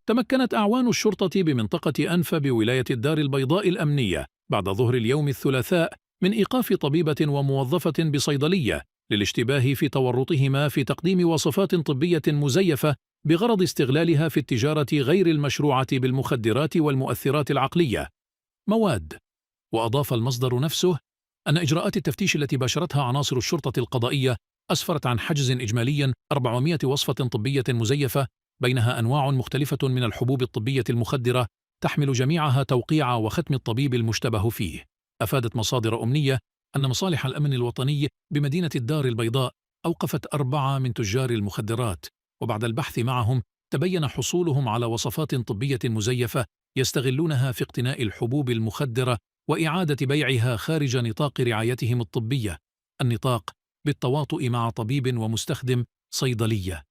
تمكنت أعوان الشرطة بمنطقة أنفا بولاية الدار البيضاء الأمنية بعد ظهر اليوم الثلاثاء من إيقاف طبيبة وموظفة بصيدلية للاشتباه في تورطهما في تقديم وصفات طبية مزيفة بغرض استغلالها في التجارة غير المشروعة بالمخدرات والمؤثرات العقلية مواد. وأضاف المصدر نفسه أن إجراءات التفتيش التي باشرتها عناصر الشرطة القضائية أسفرت عن حجز إجمالي 400 وصفة طبية مزيفة بينها أنواع مختلفة من الحبوب الطبية المخدرة تحمل جميعها توقيع وختم الطبيب المشتبه فيه. أفادت مصادر أمنية أن مصالح الأمن الوطني بمدينة الدار البيضاء أوقفت 4 من تجار المخدرات، وبعد البحث معهم تبين حصولهم على وصفات طبية مزيفة يستغلونها في اقتناء الحبوب المخدرة وإعادة بيعها خارج نطاق رعايتهم الطبية، النطاق بالتواطؤ مع طبيب ومستخدم صيدلية.